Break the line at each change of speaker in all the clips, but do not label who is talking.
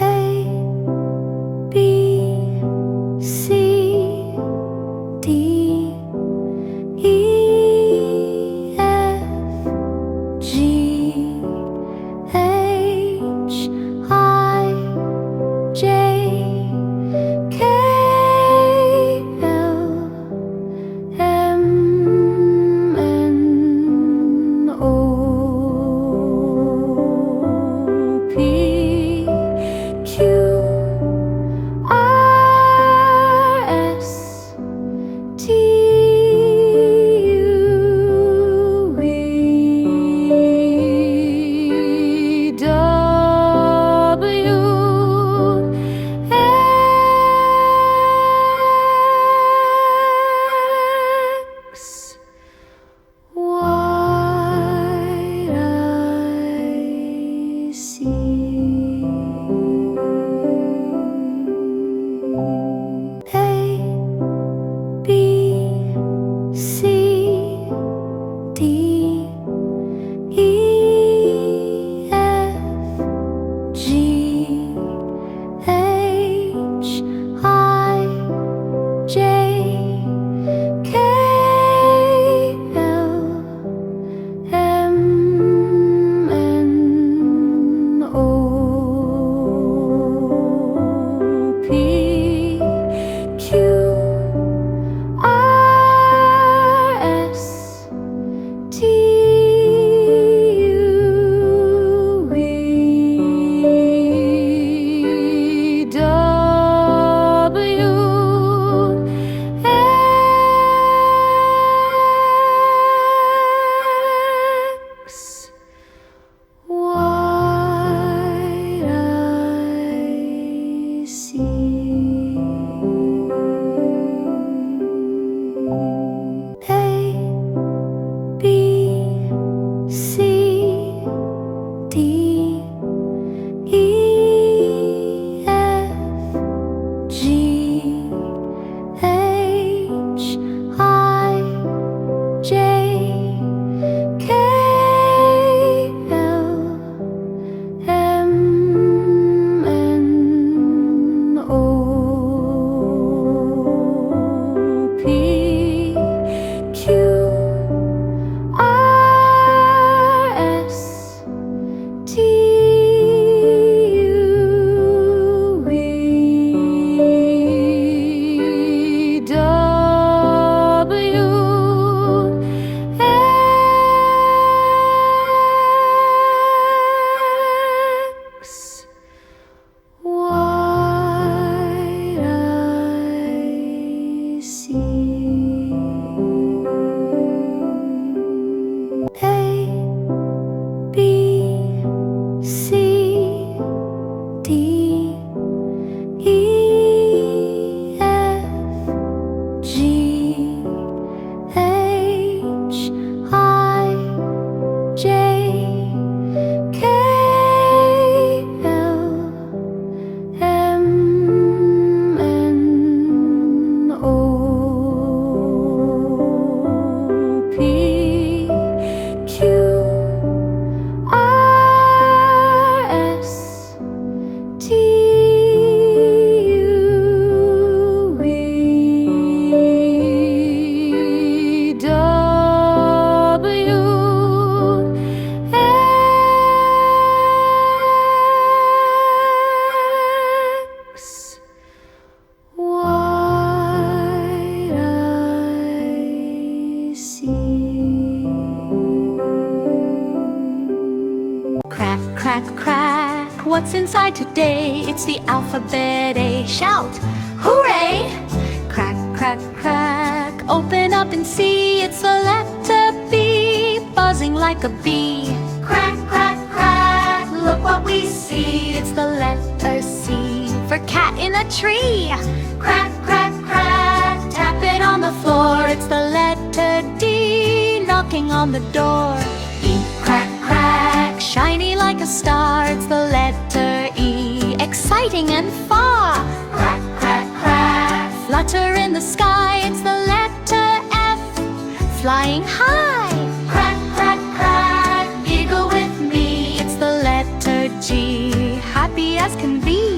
A, B, C, D, E, F, G, H, I, J, K, L, M, N, O, P, Q, R, S, T, U, V, W, X, Y, I, C. A, B, C, D, E, F, G, H, I, J, K, L, M, N, O, P, Q, R, S, T, U, V, W, X, Y, I, C. A, B, C, D, E, F, G, H, I, J, K, L, M, N, O, P, Q, R, S, T, U, V, W, X, Y, I, C. A, B, C, D, E, F, G, H, I, J, K, L, M, N, O, P, Q, R, S, T, U, V, W, X, Y, I, C.
Crack, crack, crack, what's inside today? It's the alphabet A. Shout, hooray! Crack, crack, crack, open up and see. It's the letter B, buzzing like a bee. Crack, crack, crack, look what we see. It's the letter C, for cat in a tree. Crack, crack, crack, tap it on the floor. It's the letter D, knocking on the door. E, crack, crack, shiny like a star. It's the letter E, exciting and far. Crack, crack, crack, flutter in the sky. It's the letter F, flying high. Crack, crack, crack, giggle with me. It's the letter G, happy as can be.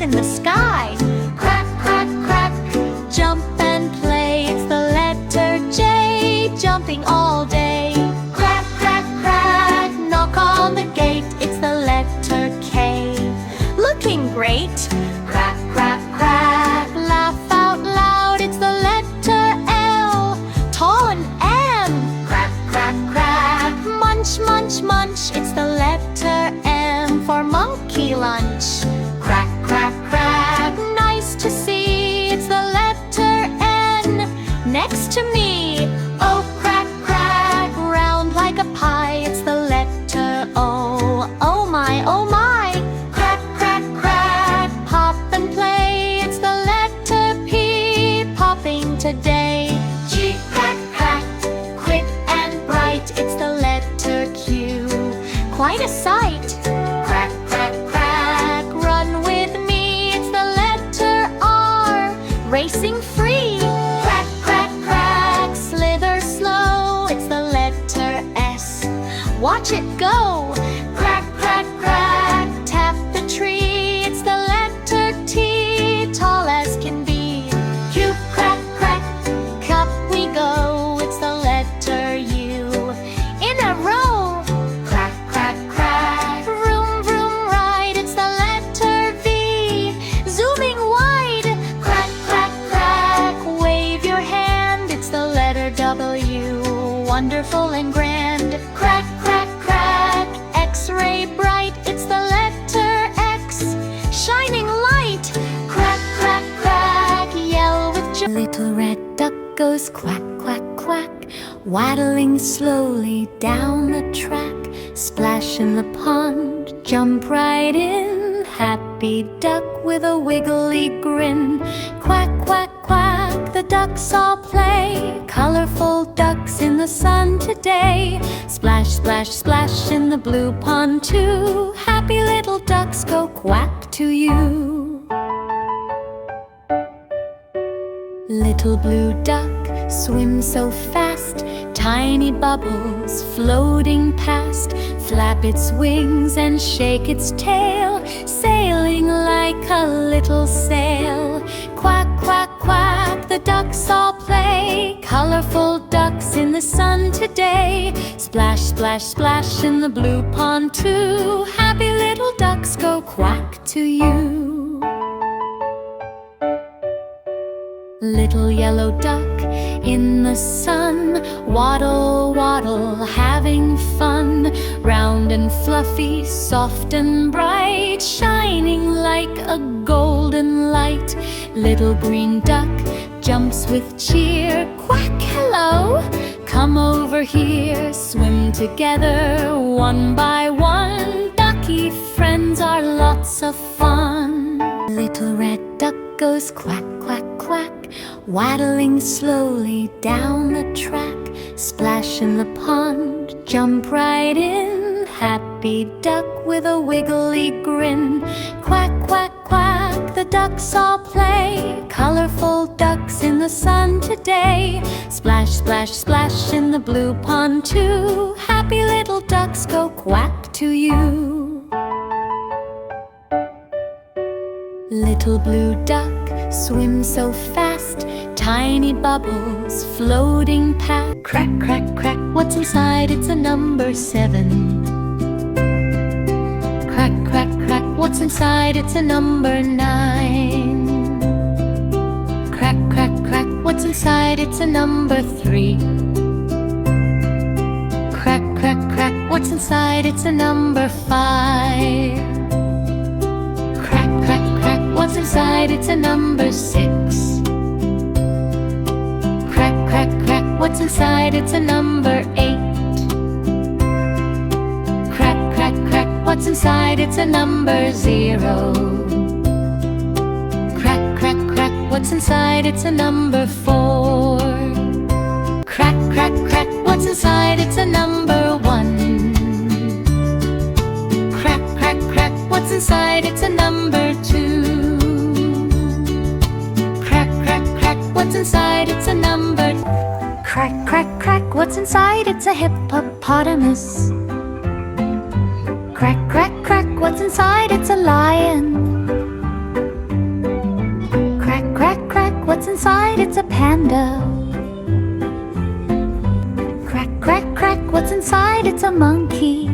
in the sky. Crack, crack, crack, jump and play. It's the letter J, jumping all day. Crack, crack, crack, knock on the gate. It's the letter K, looking great. Crack, crack, crack, laugh out loud. It's the letter L, tall and M. Crack, crack, crack, munch, munch, munch. It's the letter M for monkey lunch. Crack, crack, crack, nice to see. It's the letter N next to me. Oh, crack, crack, round like a pie. It's the letter O. Oh my, oh my. Crack, crack, crack, pop and play. It's the letter P, popping today. G, crack, crack, quick and bright. It's the letter Q, quite a sight. Crack, crack, crack, run with me. It's the letter R, racing free. Crack, crack, crack, slither slow. It's the letter S, watch it go. Crack, crack, crack, tap the tree. It's the letter T, tall as can be. Q, crack, crack, cup we go. It's the letter U, in a row. Crack, crack, crack, vroom, vroom, right. It's the letter V, zooming wide. Crack, crack, crack, wave your hand. It's the letter W, wonderful and grand. Crack, crack, crack, X-ray bright. It's the letter X, shining light. Crack, crack, crack, yell with joy. Little red duck goes quack, quack, quack, waddling slowly down the track. Splash in the pond, jump right in. Happy duck with a wiggly grin. Quack, quack, quack, the ducks all play. Colorful ducks in the sun today. Splash, splash, splash in the blue pond too. Happy little ducks go quack to you. Little blue duck swims so fast, tiny bubbles floating past. Flap its wings and shake its tail, sailing like a little sail. Quack, quack, quack, the ducks all play. Colorful ducks in the sun today. Splash, splash, splash in the blue pond too. Happy little ducks go quack to you. Little yellow duck in the sun, waddle, waddle, having fun. Round and fluffy, soft and bright, shining like a golden light. Little green duck jumps with cheer. Quack, hello, come over here. Swim together one by one. Ducky friends are lots of fun. Little red duck goes quack, quack, quack, waddling slowly down the track. Splash in the pond, jump right in. Happy duck with a wiggly grin. Quack, quack, quack, the ducks all play. Colorful ducks in the sun today. Splash, splash, splash in the blue pond too. Happy little ducks go quack to you. Little blue duck swims so fast, tiny bubbles floating past. Crack, crack, crack, what's inside? It's a number 7. Crack, crack, crack, what's inside? It's a number 9. Crack, crack, crack, what's inside? It's a number 3. Crack, crack, crack, what's inside? It's a number 5. What's inside? It's a number 6. Crack, crack, crack, what's inside? It's a number 8. Crack, crack, crack, what's inside? It's a number 0. Crack, crack, crack, what's inside? It's a number 4. Crack, crack, crack, what's inside? It's a number 1. Crack, crack, crack, what's inside? It's a number 2. What's inside? It's a number. Crack, crack, crack, what's inside? It's a hippopotamus. Crack, crack, crack, what's inside? It's a lion. what's inside? It's a panda. Crack, crack, crack, what's inside? It's a monkey.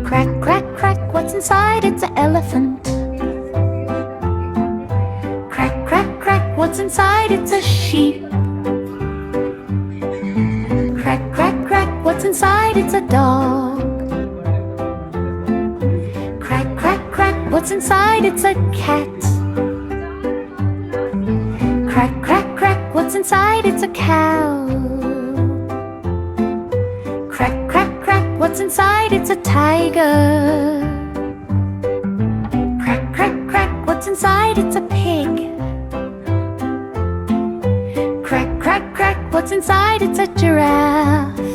Crack, crack, crack, what's inside? It's an elephant. Crack, crack, crack, what's inside? It's a sheep. Crack, crack, crack, what's inside? It's a dog. Crack, crack, crack, what's inside? It's a cat. Crack, crack, crack, what's inside? It's a cow. Crack, crack, crack, what's inside? It's a tiger. Crack, crack, crack, what's inside? It's a pig. Crack, crack, crack, what's inside? It's a giraffe.